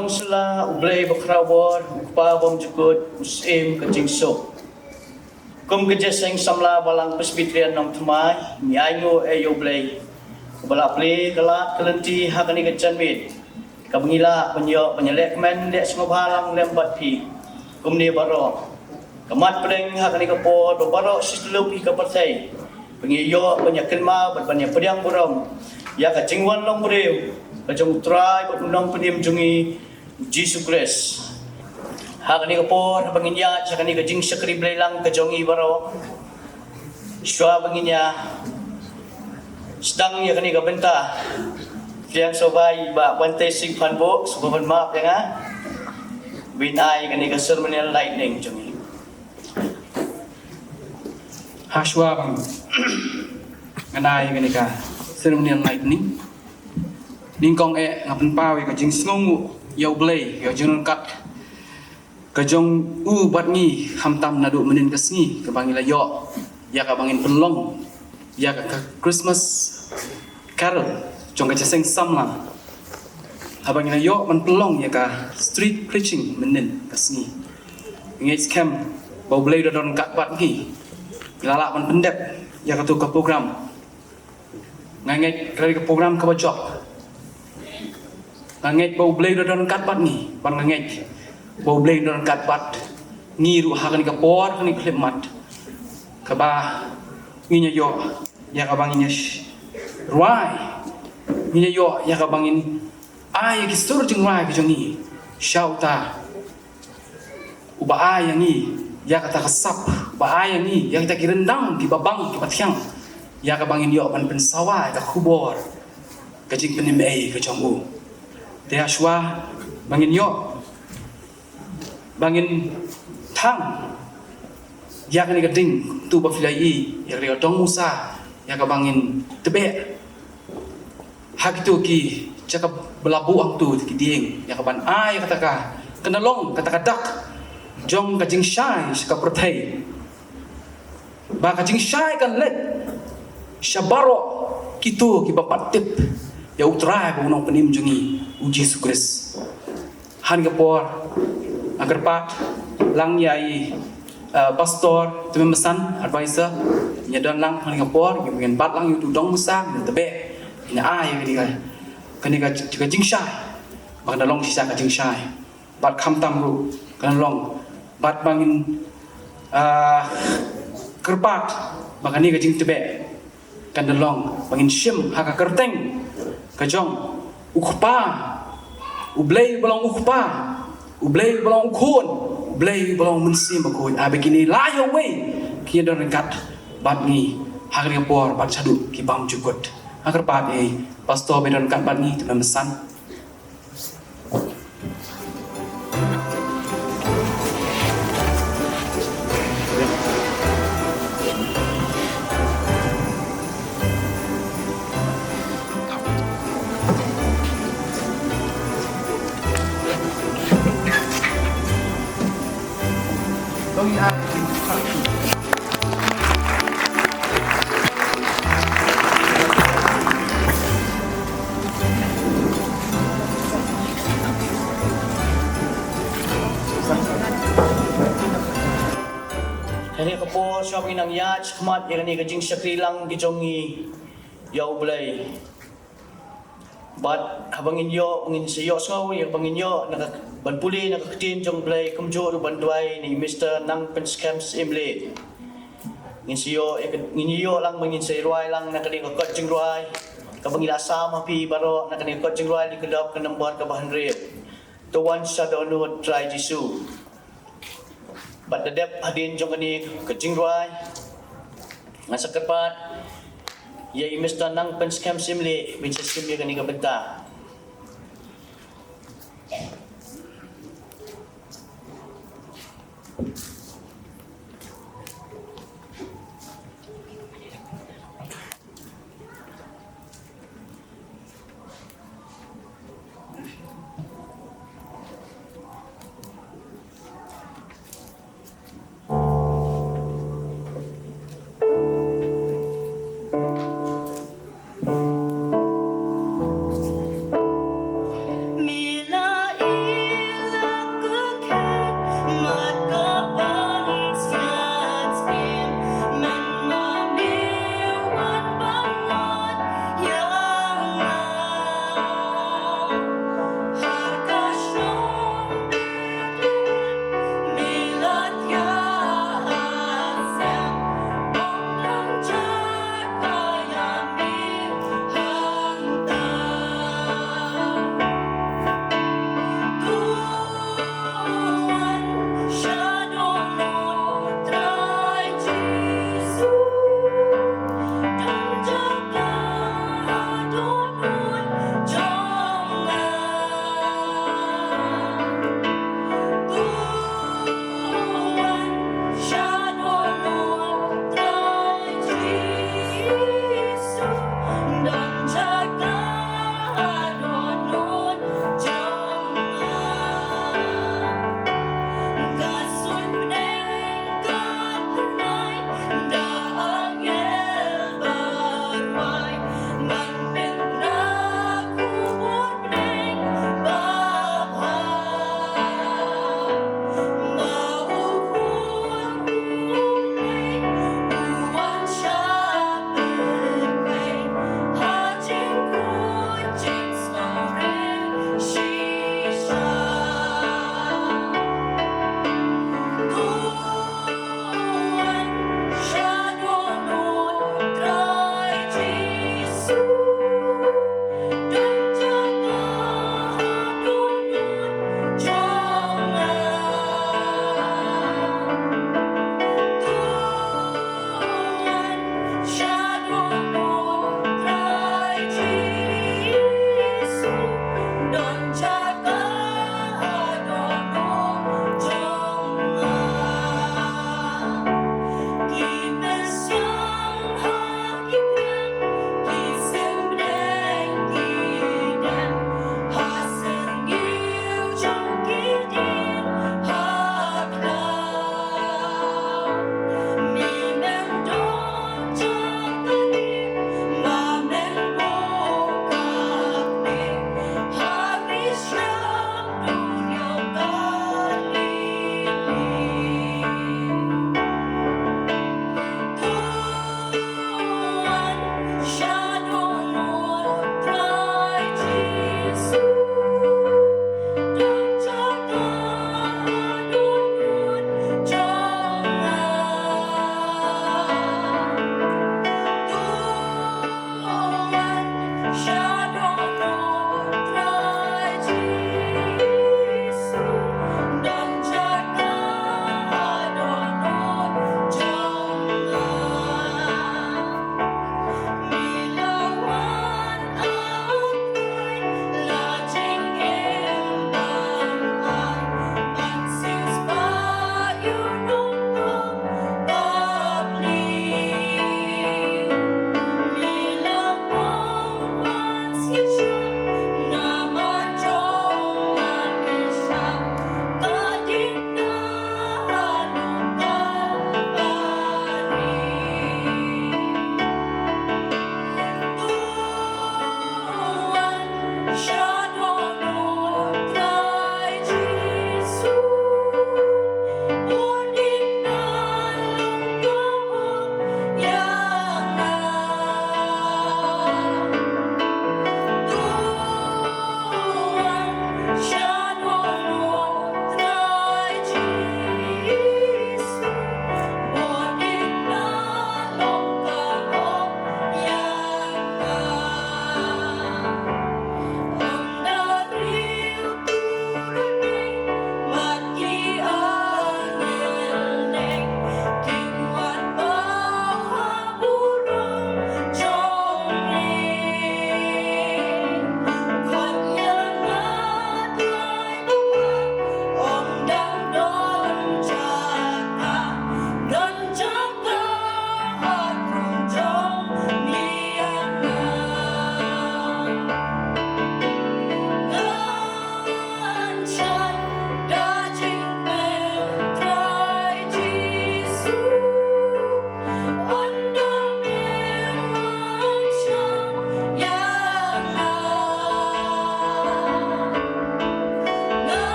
Long sila ublay bakrawor pa bom jukut usim kajingso. Kum kejeseng samla balang presbyterian nong thmai nyaingo ayo ublay. Bala play kala kelenti hakani kejanmit. Kabangila penyo penyelek men dek sengobhalang lembat pi. Kum ni baro. Kamat peleng hakani kapo do baro sistelu pi kapartai. Pengiyo penyakin ma banyak pediang buram. Ya kajingwan long beriu. Kajong try buat undang pedim jungi Jesus Christ. Hakani kapor banginya sakani kajing sakri bleilang kajongi baro. Shwa banginya sedang ya kani kabenta. Fiang sobai ba pantai sing panbo subahan maaf ya nga. Binai kani ka ceremonial lightning jungi. Hashwa bang nganai kani ka ceremonial lightning. Ningkong ngapen pawi ka jing sngongu yau blay yau jing kat ka jong bat ngi hamtam nadu menin kasngi ka bangila yo ya ka bangin penlong ya ka Christmas carol jong ka jaseng samla abangila yo man pelong ya ka street preaching menin kasngi ngej camp bau blay don kat bat ngi ilala man pendep ya ka tu ka program ngangej kali ka program ka bajok ngangej bau blay don kat bat ni ban ngangej bau blay don kat bat ni ru hakan ka por ni klip mat ka ba nginya yo ya ka bangin ruai nginya yo ya ka bangin ai ki stor jing ruai ki jongi shauta uba ai yang ni ya ka ta kasap ba ai yang ni ya kita ki rendang ki babang ki pathyang ya ka bangin yo ban pensawa ka khubor ka jing penim ai ka jongu dia shwa bangin yo bangin thang ya kan gading tu ba filai ya ka dong musa ya ka bangin tebe hak tu ki cakap belabu ang tu ki dieng ya ka ban ai kata ka kenalong kata kadak jong ka jing shai ka prothai ba ka jing shai kan let shabaro kitu ki bapat tip ya utrai ba unong penim jungi uji sukris han ka por agar pat lang yai pastor tu memesan advisor nyadon lang han ka por yang pengen pat lang yu dong musa tebe ina ai kani ka juga jingshai bang dalong sisa ka jingshai bat kham tam ru kan long bat bangin kerpat bang ni ka jing tebe kan dalong bangin shim haka kerteng ka jong ukpa ublay balong ukpa ublay balong ukun ublay balong mensim bakun abegini layo we kian don kat bat ni hakri por bat chadu ki bam jukut hakar pat pastor bedon kat bat ni teman mesan Kani kapo siya inang yach kamat ya kani kajing sakri lang gijongi yau blay. Bat habangin yo ngin siyo saw ya bangin yo nak banpuli nak ketin jong blay kumjo ru banduai ni Mr. Nang Penscams Imle. Ngin siyo ngin yo lang mangin say ruai lang nak kani kot jing ruai. Kabangila sama pi baro nak kani kot jing ruai di kedap ke nombor ke bahan rep. Tuan sadonu try jisu. Bat dedep hadin jong kani kejing ruai ngasa kepat ya Mr. Nang Penscam Simle binsa simle kani kabenta Mila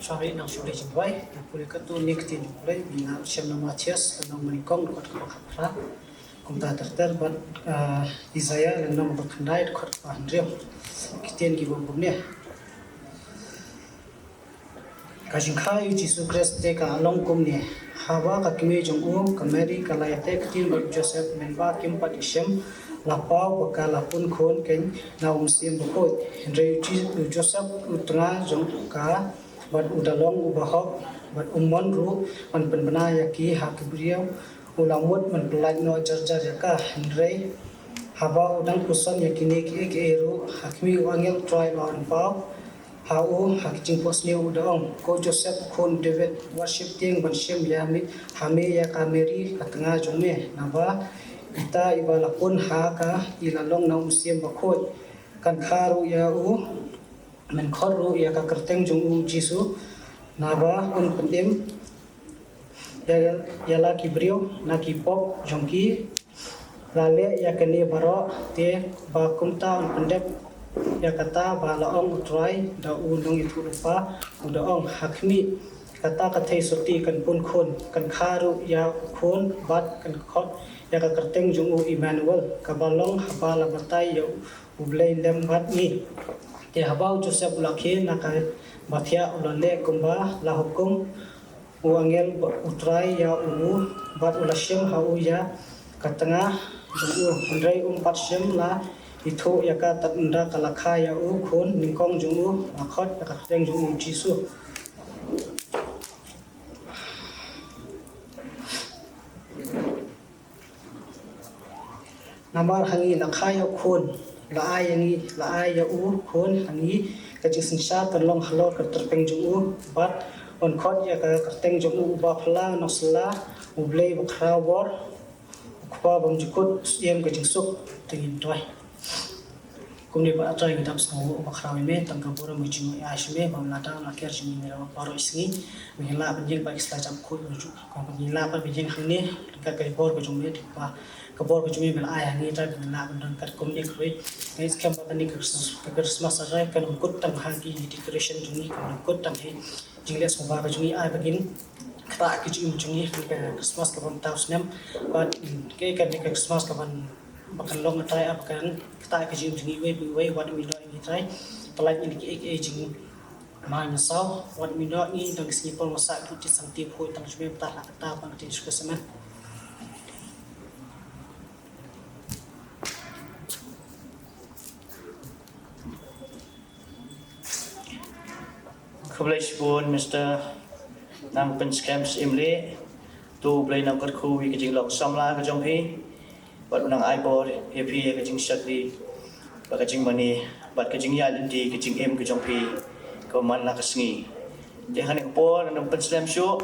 Sorry, nang sulit jembai. Napuli katu nikti jembai. Bina siam nama Matias, nang menikong kot kapra. Kumta terter bat Isaiah yang nang berkendai kot pahandriam. Kitian gibomnya. Kajingkai Yesus Kristus ka along kumne. Hawa kakime jongu kameri kalayate kitin bat Joseph menba kim pat isyam lapau bakalapun kon ken na umsim bukot. Henry Joseph utra jong ka bat udalong ubahok bat umon ru man penbena yaki hakibriau ulamut man pelaj no jarjar yaka Henry haba udang kuson yakini ki eru hakmi wangel try on pau hau hakjing posni udang ko Joseph kon David worship ting ban shem yami hame ya kameri katanga jome naba kita ibalapun ha ka ilalong na umsim bakot kan kharu ya u men khoru ya ka kerteng jung u jisu naba un pendim ya la kibrio na kipop jongki lale ya kene baro te ba kumta un pendep ya kata ba laong utrai da u nong itu rupa udaong hakmi kata kathai suti kan pun khon kan kharu ya khon bat kan khot ya ka kerteng jung u Emmanuel kabalong habala batai ya ublei lem bat ni te habau Joseph ulakhe naka bathia ulale kumba la hukum uangel utrai ya u bat ulashem hau ya katanga jung undrai patsyem la itu ya ka tatunda kalakha ya u khon ningkong jung u akhot ya ka kerteng jung u jisu namar hangi lakhaya khon la ai ya u khon hangi ka jisinsa kan long halor ka terpeng jung u bat on khot ya ka kerteng jung u ba phla nosla ublei bakra war khwa bam jukut yem ka jingsuk tingin toy kumni ba atrai ngidam sno bakra me tang ka bora mujing ya shme bam lata na ker jimi mera paro isngi mihla banjing ba isla jam khu ju ka mihla pa bijing khne ka ka bor ka jung me pa kabor ko jumi bel aya ni ta bin la ban kat kum ni kroi is kam ba ni Christmas arai kan kut tam hagi decoration jumi kan kut tam he jingles mo ba jumi ai bagin kata ki jumi ka Christmas ka ban taus nem but ke kan ni Christmas ka ban bakan long try up kan kata ki jumi we what we do ni try pelaj ni ki jing ma na sao what we do ni dang sipol masak ki santi phoi tang jumi ta la kata ban ti skesama Khublai spoon Mr. Nang pen scams imle tu blai nang kat khu wi ka jing lok samla ka jong hi bat nang ai bor happy ka jing shakli ba ka jing mani bat ka jing ya lindi ka jing em ka jong hi ko man la ka sngi je han ko por nang pen slam show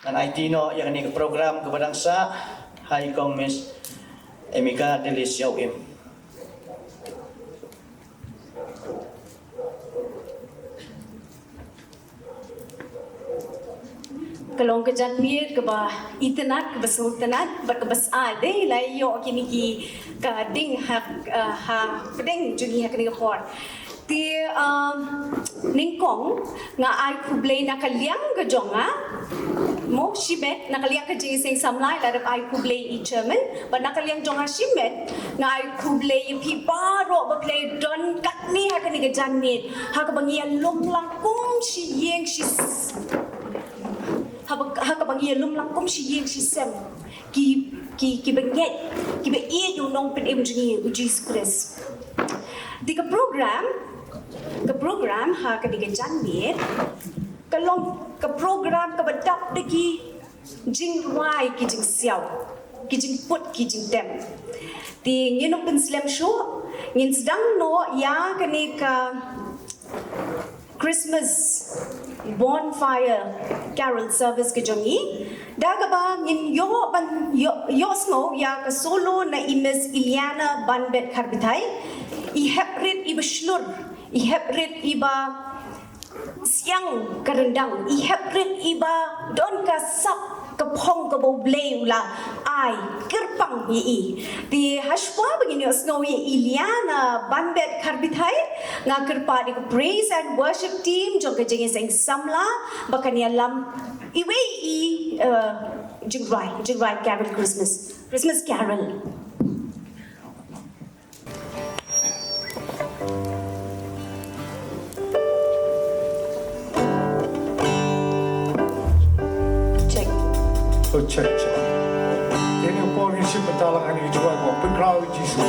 nan IT no ya ni ka program ka badang sa hai kong Miss Emika Delis Yau em Kalong ke janmir ke ba itenat ke besultanat ba ke besa de lai yo kini ki ka ding ha pedeng juni ha kini por ti ningkong nga ai kublei na kaliang ke jonga mo shibet na kaliang ke jising samlai la ai kublei I chairman ba na kaliang jonga shibet nga ai kublei pi baro ba play don kat ni ha kini ke janmir ha ka bangian lom langkung shi yeng shi haka bangi lum lang kom si yeng si sem ki benget ki be ie yung nong pen imjini ujis kres di ka program ha ka diga janmir ka long ka program ka badap de ki jing wai ki jing siaw ki jing put ki jing tem di nginok pen slam show ngin sedang no ya ka ni ka Christmas bonfire carol service ke jongi daga ba ngin yo smo ya ka solo na Miss Iliana Banbet Kharbithai I heprit I beslur I heprit iba siang karendang I heprit iba don ka sap kapong kabo blay ula ay kerpang yi di hashwa begini osnowi Iliana banbet karbithai nga kerpa di praise and worship team jong ke jeng seng samla bakania lam iwe jingrai carol Christmas carol. Check. Ini apa yang sih bertalangan ini juga kok pengkau jisu.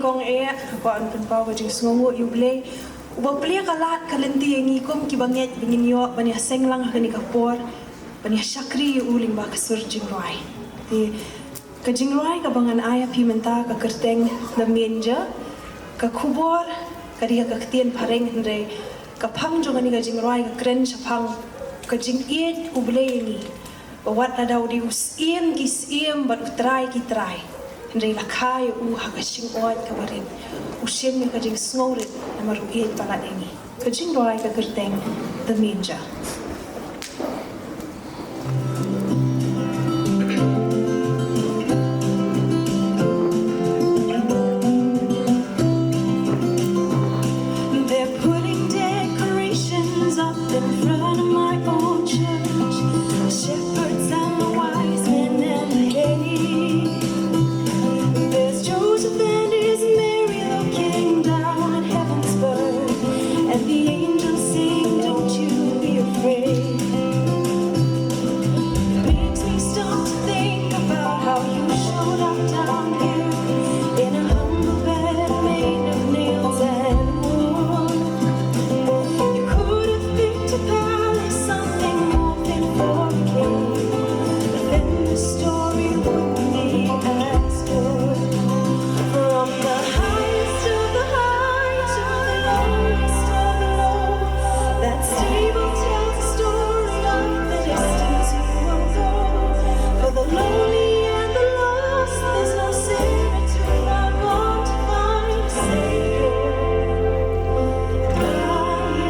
kong ko an pen pau jing sngongo yu ble uba ple kalat kalenti ngi kom ki banget bingin yo bani senglang kani kapor bani syakri uling ba kasur jing roi ti ka jing roi ka bangan aya pimenta ka kerteng na menja ka kubor ka dia ka ktien pareng hre ka phang jong ani ka jing roi ka kren chapang ka jing iet uble ngi wat na daw di usiem gisiem bat utrai ki trai Hendai lakai hakasing oat kabarin usiem ka jing sngorit na maruit pala ini ka jing roi ka kerteng the menja They're putting decorations up in front of my old church. The shepherds and the wise men and the hay. There's Joseph and his Mary looking down at heaven's bird, and the angels sing, "Don't you be afraid." It makes me stop to think about how you showed up down here in a humble bed made of nails and wood. You could have picked a palace, something more fit for a king, but then the story wouldn't be as good. From the highest of the high to the lowest of the low, that stable tells a story of the distance you will go. For the lonely and the lost, there's no sinner too far gone to find a Savior. Lying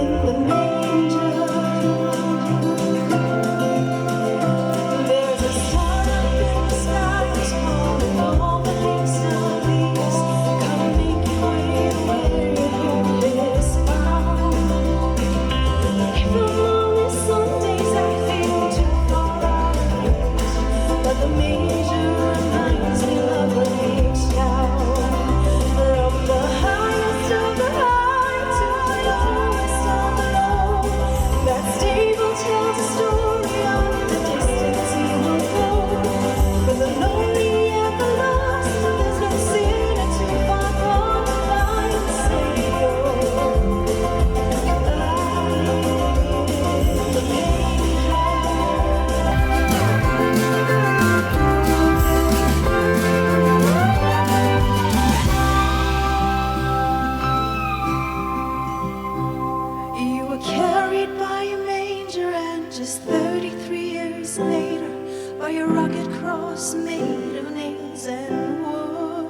in the manger. There's a star up in the sky who's calling all the leaves to leaves. Come make your way to where your hope is found. Even on the Sundays I feel too far out of reach, but the manger reminds me love will reach down. From the highest of the high to the lowest of the low, that stable tells a story of the distance he will go. For the lonely and the lost, there's no sinner too far gone to find a Savior. You were carried by a manger, and just 33 years later, by a rugged cross made of nails and wood.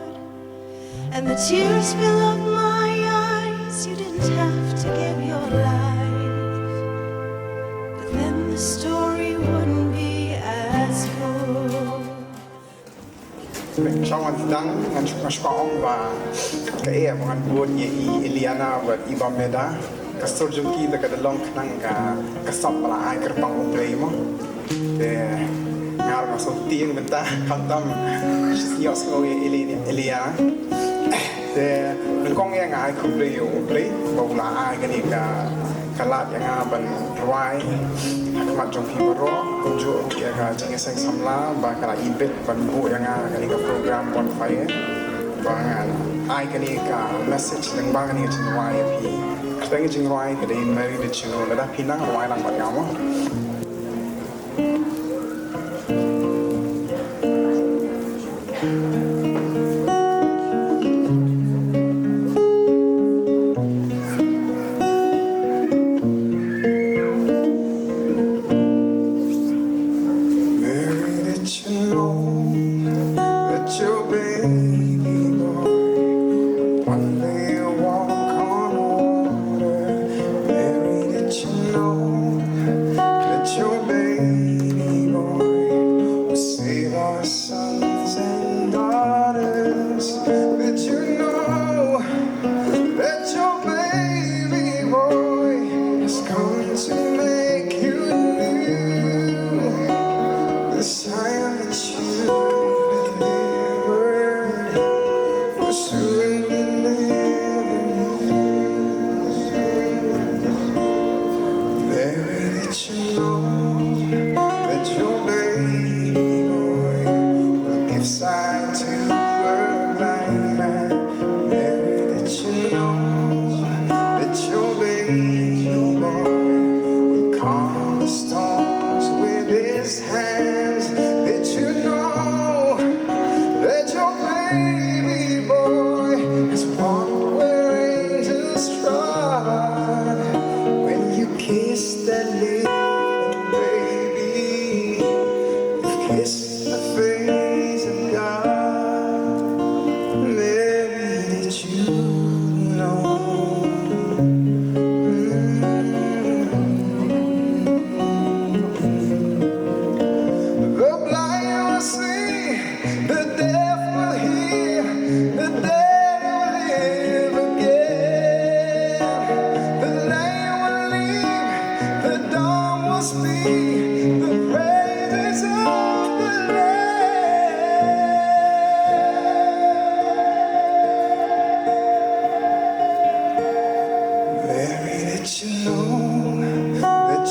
And the tears fill up my eyes. You didn't have to give your life, but then the story wouldn't be as good. Trong anh đang ngăn chụp mascong và cái em ngăn buồn như Eliana và Ibameda cái số chung kia là cái long khăn cái sập là ai cái bằng ông play mà để ngào mà số tiền mình ta không tâm nhiều số Eliana để mình có nghe ngài không play bảo là ai cái này cái lát yang ngà ruai mặt trong phim baro cũng chú cái chính sách xâm la và cái event bu yang ngà cái program bonfire và ai cái này cái message yang bang cái này trên ruai thì cái trên ruai cái đấy mới được channel là đã pin năng ruai năng bật nhau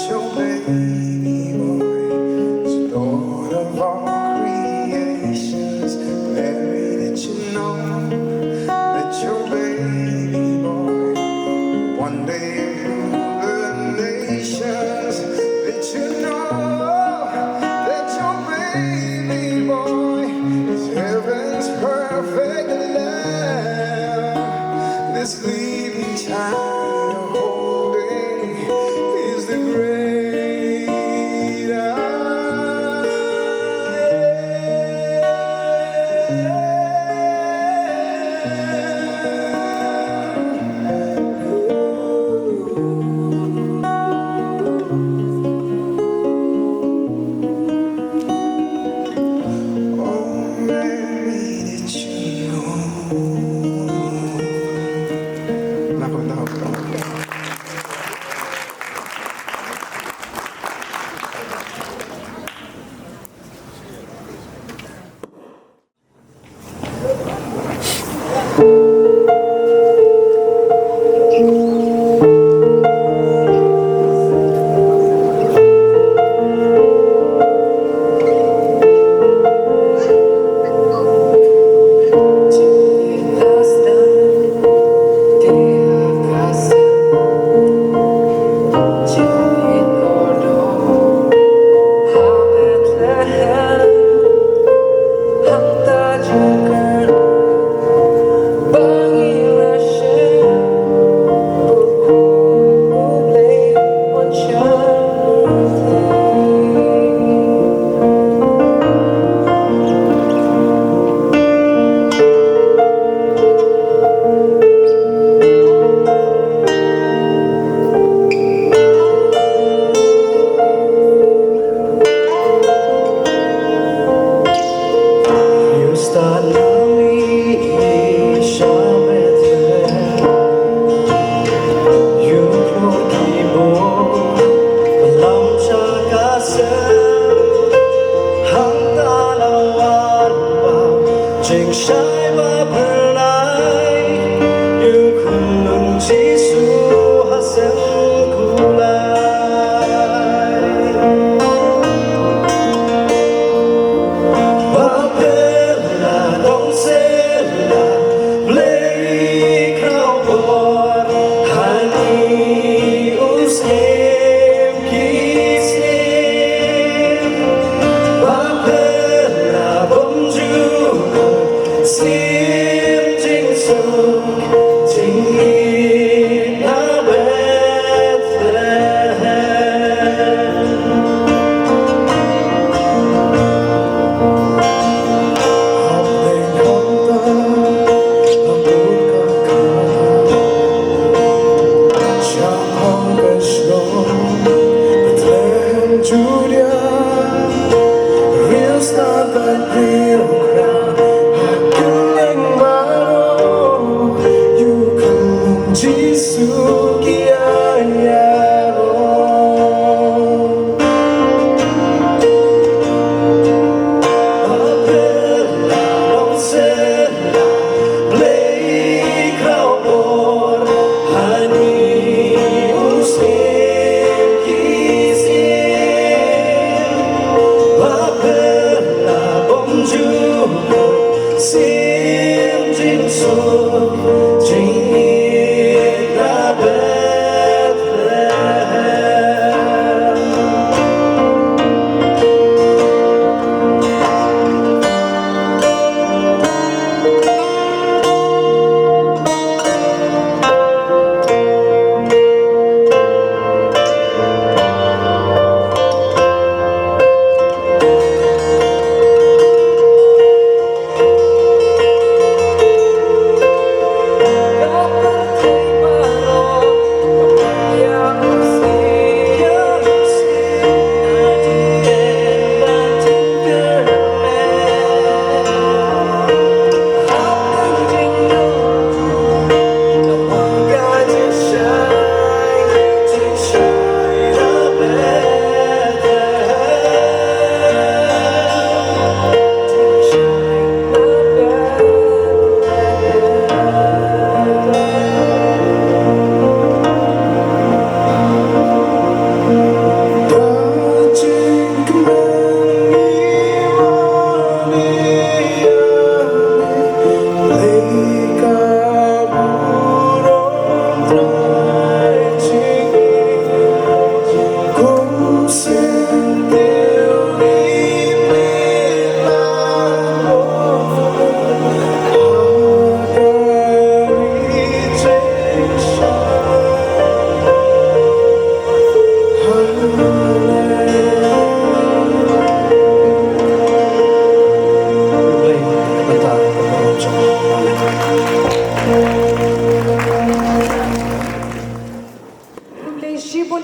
your baby boy is Lord of all creations. Mary, did you know that your baby boy one day rule the nations? Did you know that your baby boy is heaven's perfect lamb? This leading child you're holding is the great I am. bun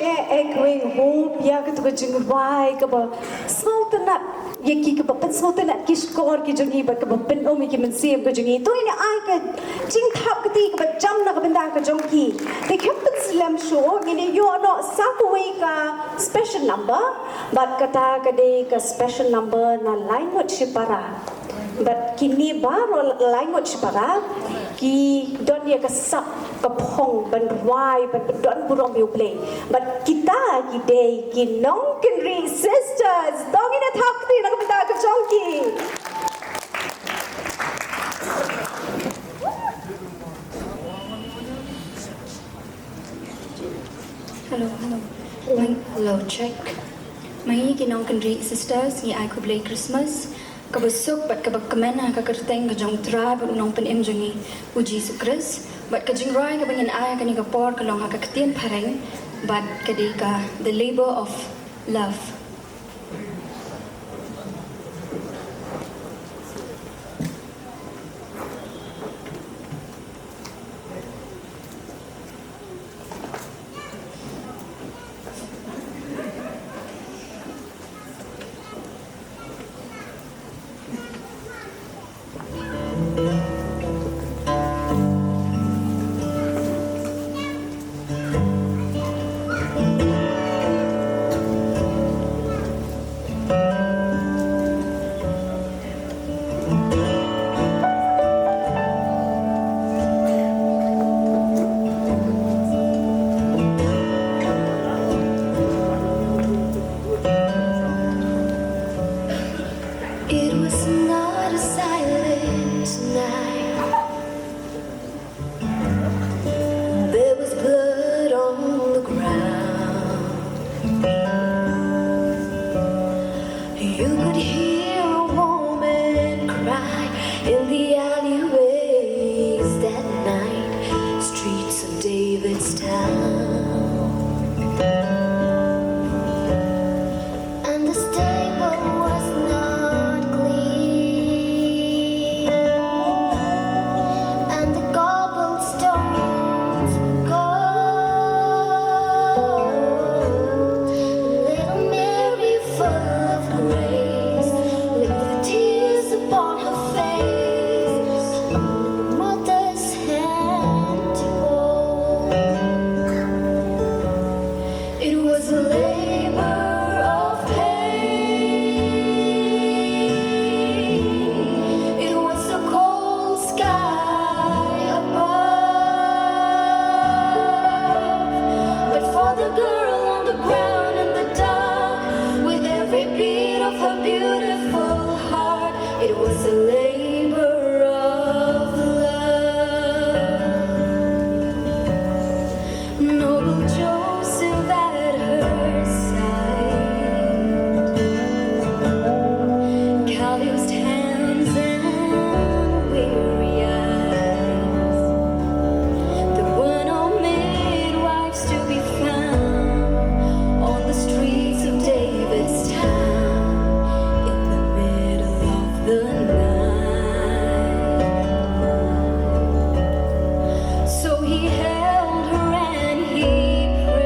going hope ya ka tu jing rai ka ba sultanat ye ki ka ba pen sultanat ki skor ki jungi ba ka ba pen om ki men sim ka jungi to ina ai ka jing thap ka ti ka ba jam na ka ben da ka jong ki they kept slam show ni you are not sakwe ka special number but kata ka de ka special number na line what shipara but kini baru language para ki don dia kesap kepong ban wai ban don burong you play but kita ki day ki nong can read sisters dong ina thap ti na ka ka chongki Hello, check. Mai kinong kendri sisters ni ai kublai Christmas. Kabusuk bat kabak kamena ka kerteng ka jong tribe nong pen em jongi uji sukres bat ka jing rai ka bangin ai ka ni ka por ka long ha ka ktien pareng bat ka di ka the labor of love. It was not a silent night. There was blood on the ground. You could hear a woman cry in the alleyways that night, streets of Davidstown. And the stable was not clean, and the cobblestones cold. Little Mary, full of grace, licked the tears upon her face, the mother's hand to hold. It was a labor of pain. It was a cold sky above. But for the girl on the ground in the dark, with every beat of her beautiful heart, it was a labor of love. Noble Joseph at her side, calloused hands and weary eyes. There were no midwives to be found on the streets of Davidstown in the middle of the night. So he held her and he prayed.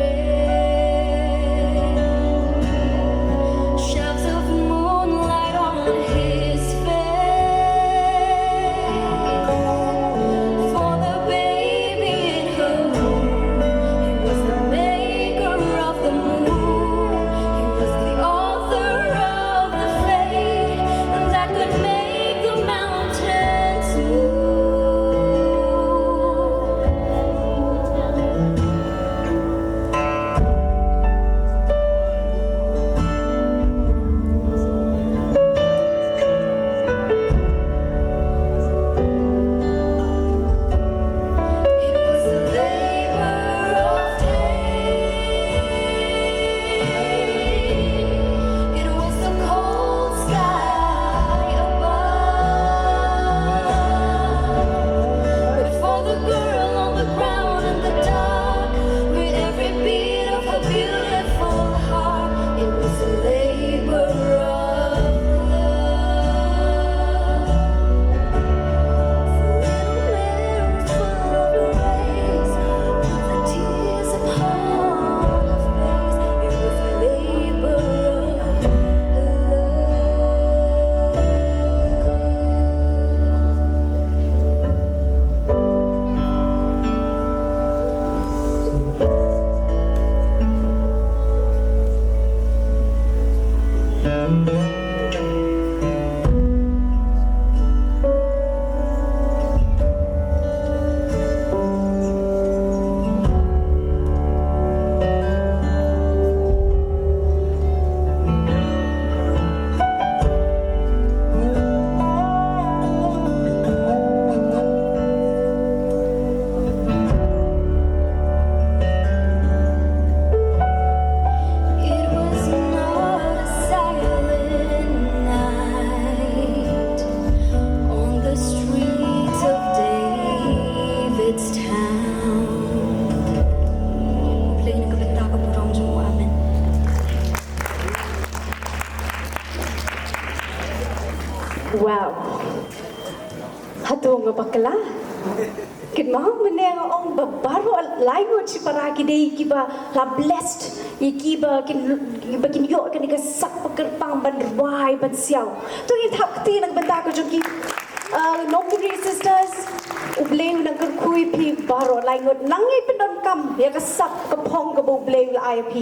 tu ngabakla. Kenapa meneng ong baru lain si para kidei kiba la blessed kiba kin yo kan ka sak pekerpang ban ruai ban siau. Tu yang thap ti nang benda ko joki non-degree sisters ubleu nang kui pi baru lain nangi pendon kam ya ka sak ka pong ka ubleu la IP.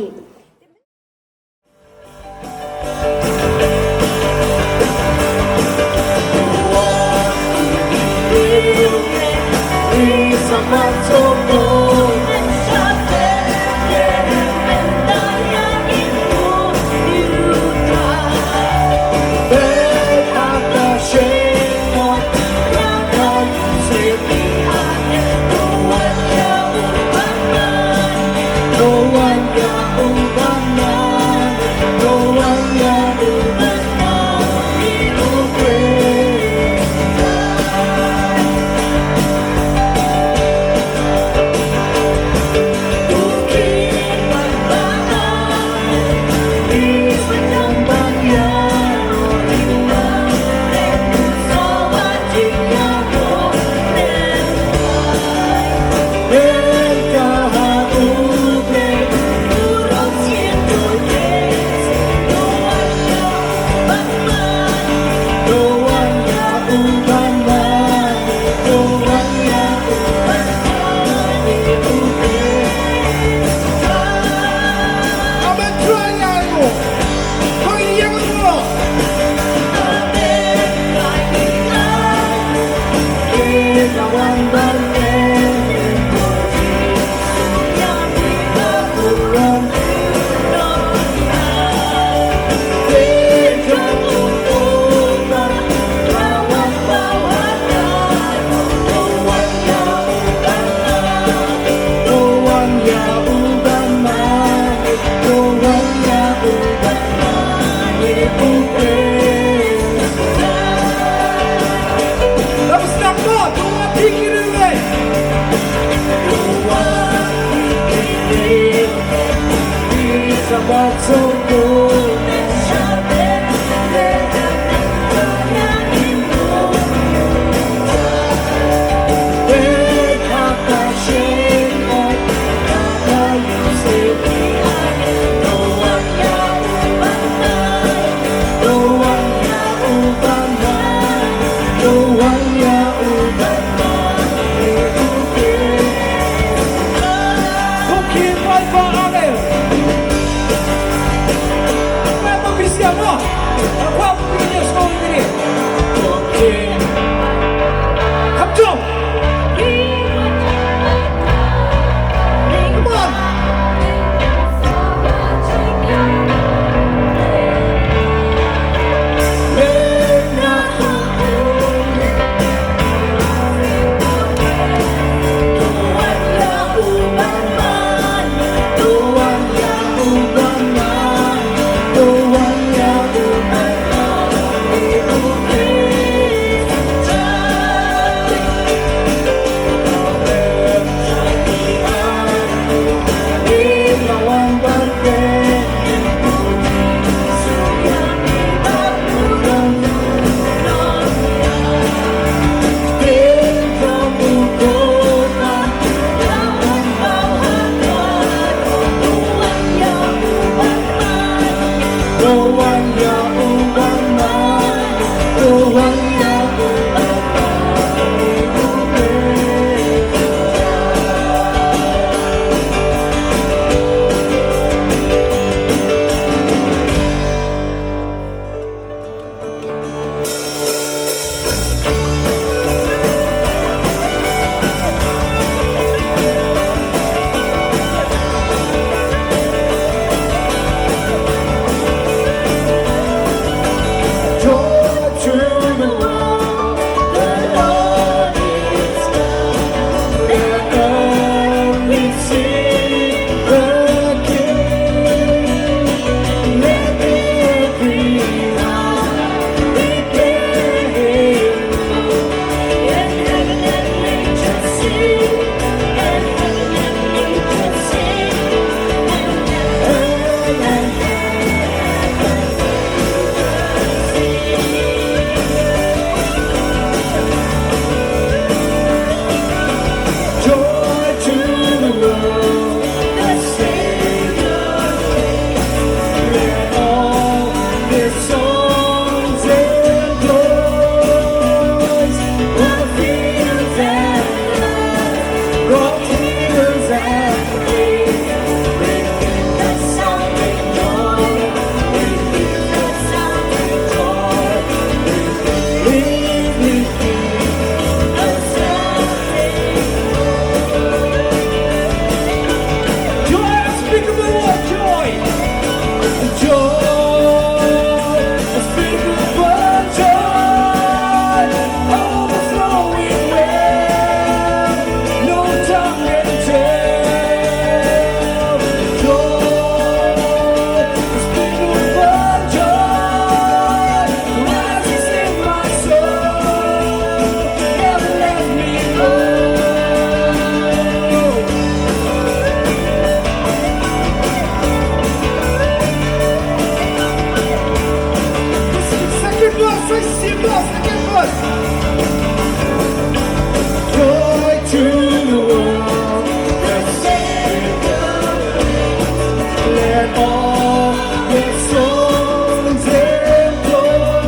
and all your songs and joy.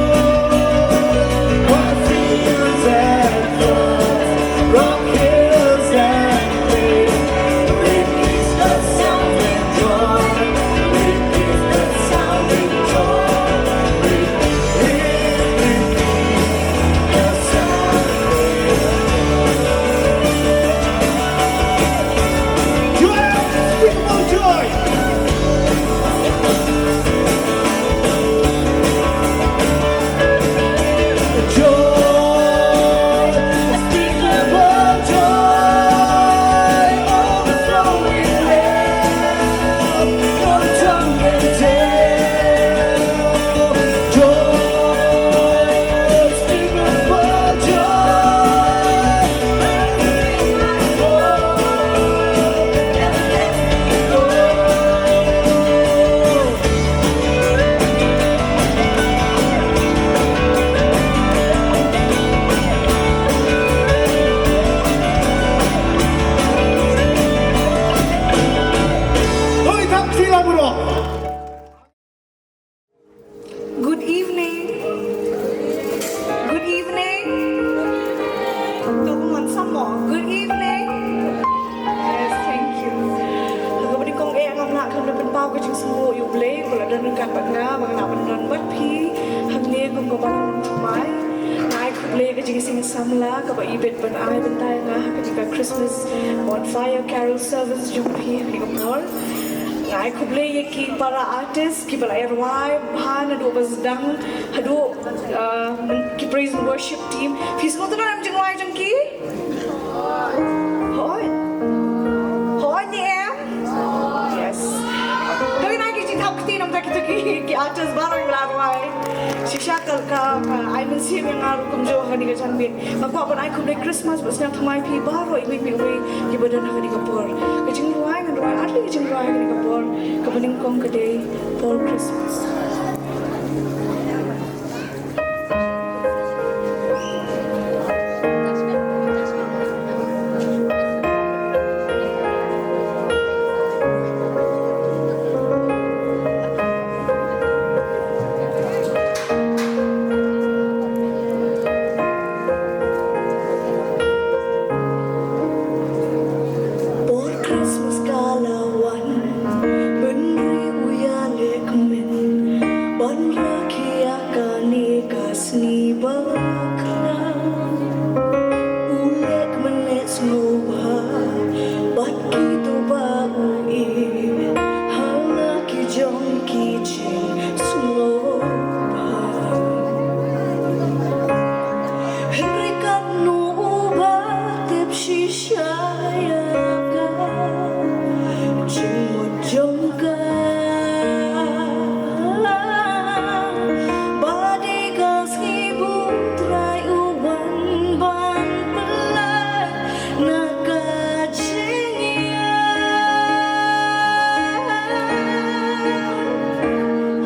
What fields and floods, rock hills and plains, release the sound and joy. Release the sound and joy. Release the sound and joy. Joy, unspeakable joy. Joy, unspeakable joy, overflowing love, no tongue can tell. Joy, unspeakable joy. Oi, tak sila bro. Good evening. Good evening. Tunggu sama. Good evening. Yes, thank you. Lagu beri kong ngam nak kan dapat pau ke jing semua you play kalau ada dekat bagna bagna benar bat pi hamne kong ko balang mai. Nai ku play ke jing sing samla ka ba ibet ban ai bentai nga ketika Christmas bonfire carol service jung pi ni ko por. Ngai ku play ki para artist ki bala erwai bhan adu basdang adu ki praise and worship team fis mo tanam jing wai jang ki hoi hoi ni em yes doi nai ki jing thak ti nam tak ki artist barang la wai shisha kal ka ai men si me ngaru kum jo hani ga chan bin makwa ban ai ku play Christmas bas nyam thamai pi baro i mi we ki badan hani ga por ka jing wai ngan wai atli ki jing wai hani ga por ka baning kong ka day for Christmas. For Christmas kalawan benri uya lekmen ban rakia kani kasni bakra ulek menet snoba bat kita bau i hala ki jong ki jing sloba Henrikat no uba tep shishaya Jingmut jongka Badikas ibut rai uban ban pelai Nakajingya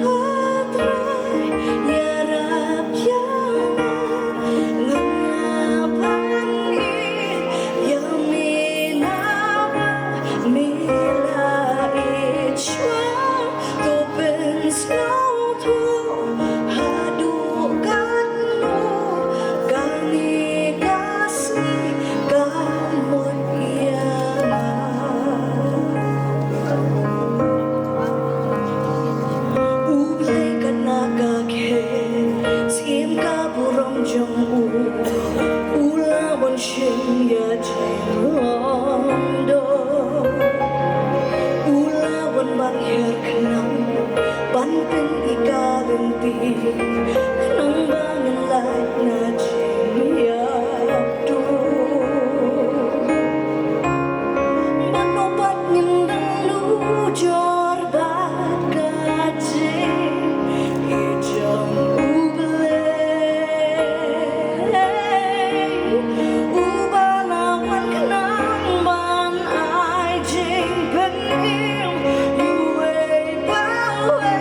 Hatrai yarap yana Ngapangin yaminaba Mila itchwa Topen snautu Hadukan no Gani kasni Gamon iyama Ublay ka nakakhe Siem ka burong jong u Ulawan shin ya jeng Ulawan ban her kenang Ban pen ikarin ti Kenang bangan lai na jeng ya du Manobat nindang lu jor bat kajing Hijam ublay Ubalawan kenang ban ai jing ben im Yue bawe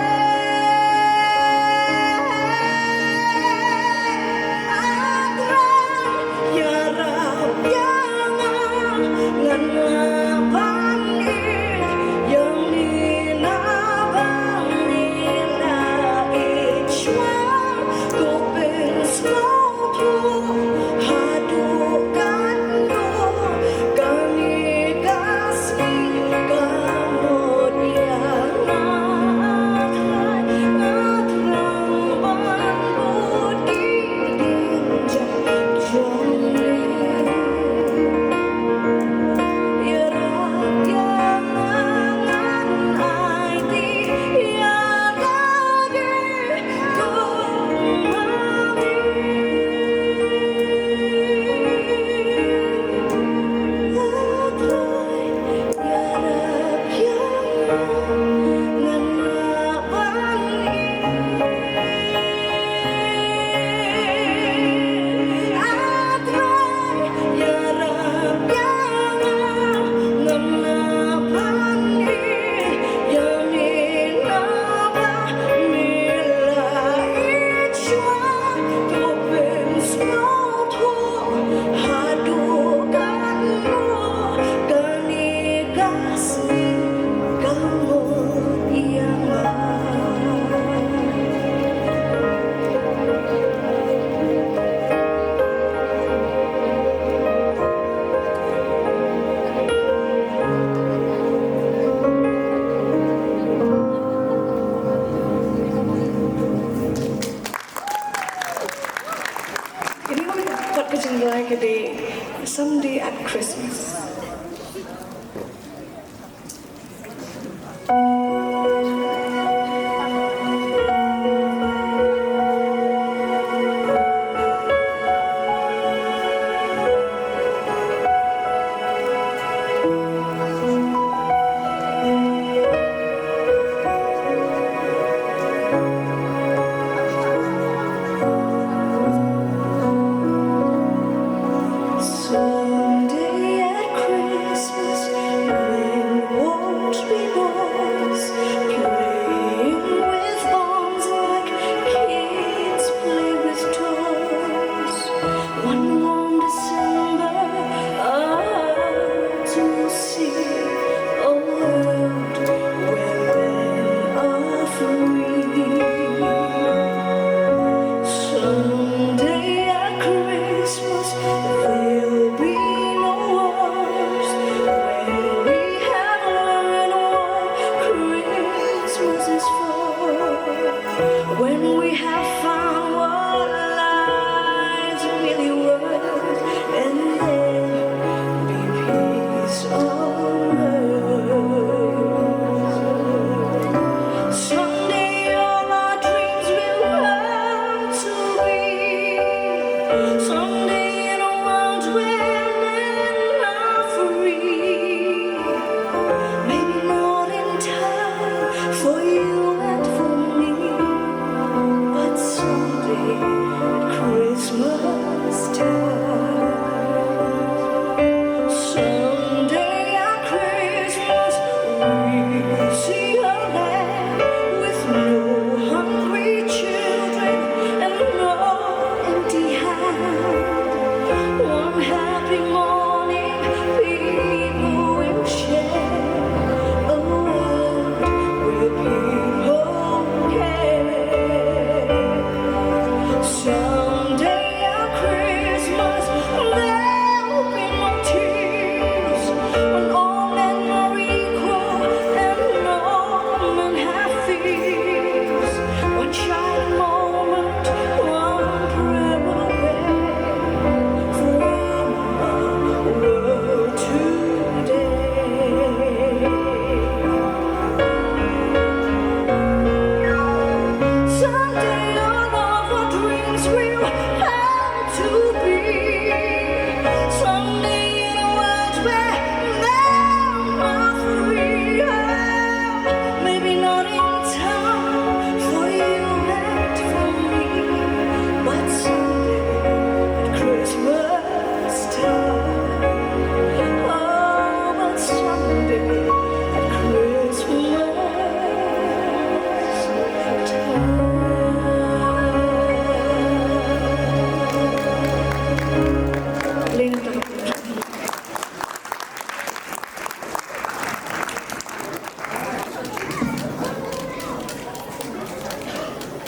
when we have found what life's really worth, and then be peace on earth. Someday all our dreams will come to be. Someday in a world where men are free. Maybe not in time for you and for me, but someday at Christmas time. Someday at Christmas we'll see a land with no hungry children and no empty hand. One happy morning, people will share a world where people care. Someday at Christmas, there'll be no tears when all men are equal and no men have fears. One shining moment, one prayer away from a world today. Someday all of our dreams will have to be. Someday in a world where men are free. Maybe not in time for you and for me, but someday at Christmas time. Oh, but someday at Christmas time. Lento.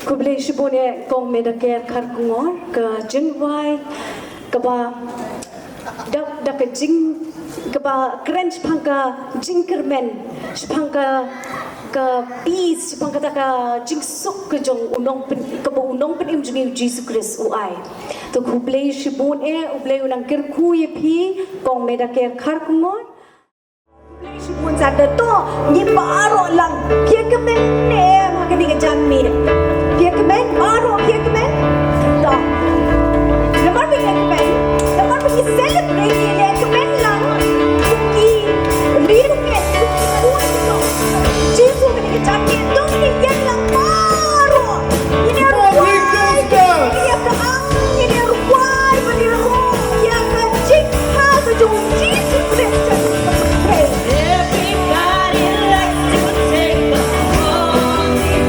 Kublai shibone kong Medicare kar kungor ka jingwai ka ba da ka jing ka ba krench pangka jingkermen pangka ka peace pangka ta ka jing suk ka jong unong pen ka ba unong pen im jing Jesus Christ uai to kublai shibone ublai unang kirku ye phi kong Medicare kar kungor Shibun sada to ni baro lang pia kemen ne magani ka jammi pia kemen baro pia kemen to lamar bi kemen lamar bi celebrate ye kemen lang ki liru ke kuat to jisu ni ka jammi to ni yan lang baro ini ruai ini Abraham ini ruai bani ro ya ka jik ha ka jong jisu Christ Everybody likes to take a holiday.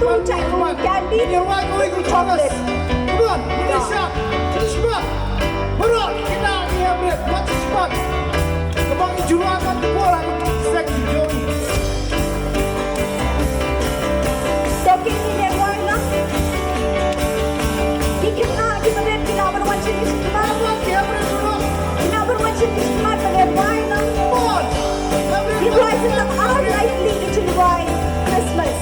one, Check come on. candy. In your right, going to chocolate. Come on, Malaysia. Cepat. Berat kita ni Abret. Macam cepat. Kebang juruan tu bola segi jom. Toki ni dia wine lah. Kita kita berwan jenis kemat. Lagi Abret dulu. Kita berwan jenis kemat pada wine lah. Come on. Abret. These voices of our life lead into the wine Christmas.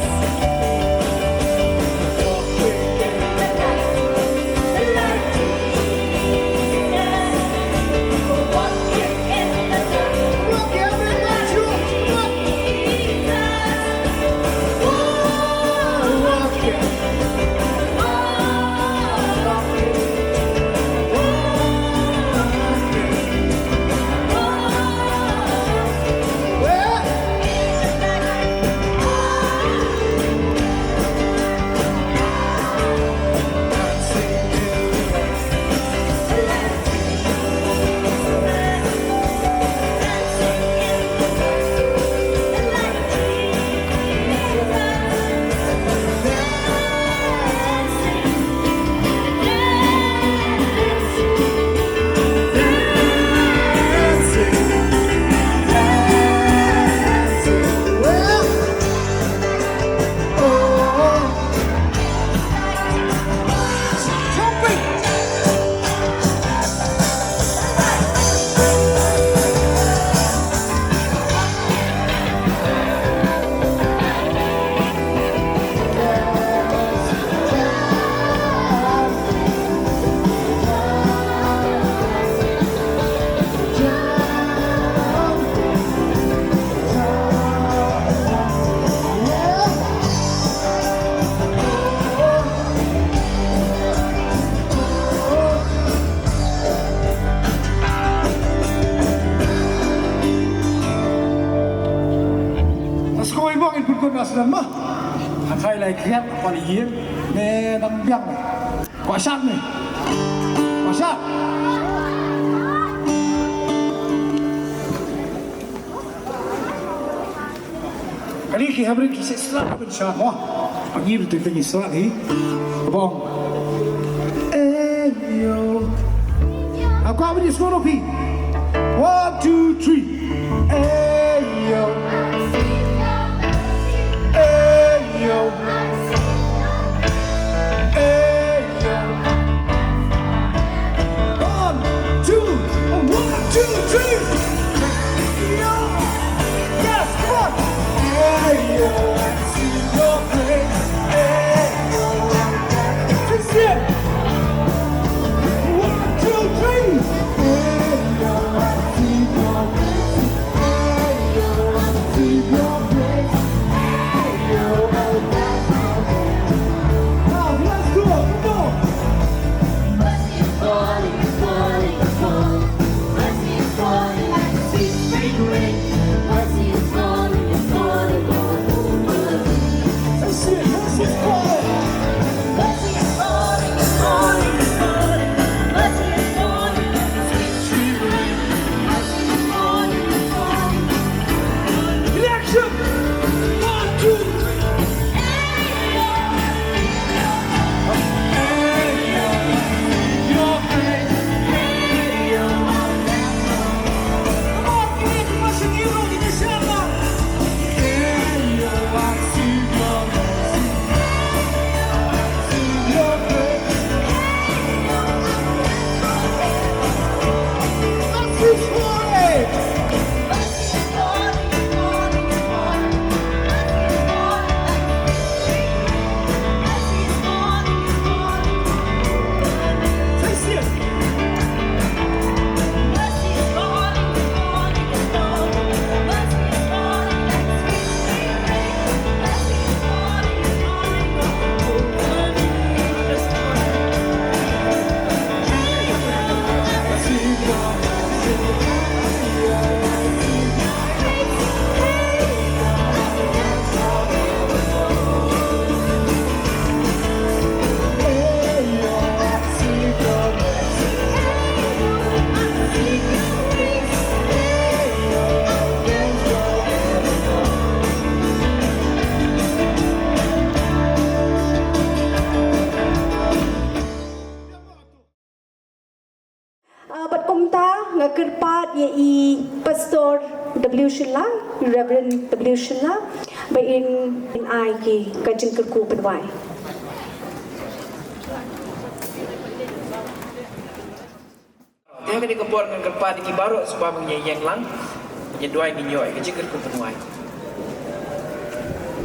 Lagi Abret maju. Cepat. Lagi. Sekolah ibu ingin berkon asal mah. Hantai lagi kiat pada hier. Ne nang biang. Kuasat ni. Kuasat. Kali ki habrin ki sesuatu apa insya Allah. Angin itu pengen sesuatu ni. Bong. Yo. Aku apa ni sekolah pi? 1, 2, 3. Yo. Yo. One, two, three. Yo. Yes, come on. Yo. See your face. Yo. Just it. 1, 2, 3. Yo. See your face. Yo. See your face. Pastor W. Shilla, Reverend W. Shilla, by in I ki kajing kerku penwai. Dia kena kepor dengan kerpa di baru sebab yang lang nyeduai minyak ke jikir ku penuai.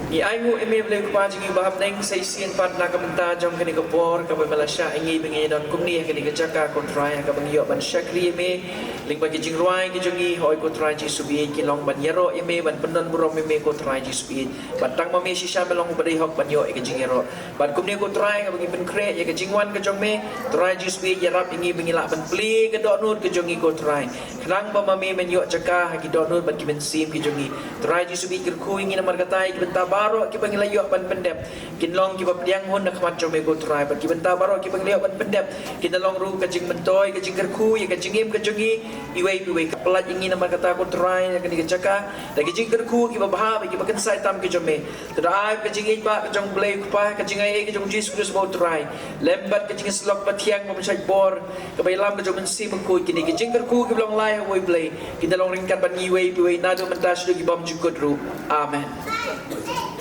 Ni aimu eme boleh kepa jingi bahap neng saisian pat nak kementa jom kena kepor ke Malaysia ingi bengi dan kumni kena kecaka kontrai ke bengi ban syakri eme ling bagi jing ruai ke jongi hoi kontrai ji subi ki long ban yero eme ban penon burom eme kontrai ji subi batang mame sisa melong badai hok ban yo ke jing yero ban kumni kontrai ke bengi ben kre ya ke jingwan ke jong me trai ji subi yarap ingi bengi lak ban pli ke dok nut ke jongi kontrai kerang ba mame men yo caka ki dok nut ban ki ben sim ki jongi trai ji subi kirku ingi namar katai ki benta baro ki panggil ayok ban pendep kin long ki bapdiang hon nak mat jome go try ban ki benta baro ki panggil ayok ban pendep kin long ru ka jing mentoy ka jing kerku ya ka jingim ka jongi iwei ka pelat ingin nama kata ko try ya ka ni ka caka da ki jing kerku ki babha ki bakan sai tam ki jome trai ka jing ba ka jong blay pa ka jing ai ki jong Jesus Christ go try lembat ka jing slok patiang mo sai bor ka bailam ka jong si mengku ki ni ki jing kerku ki long lai hoi blay ki long ringkat ban iwei na do mentas do ki bom jukut ru amen.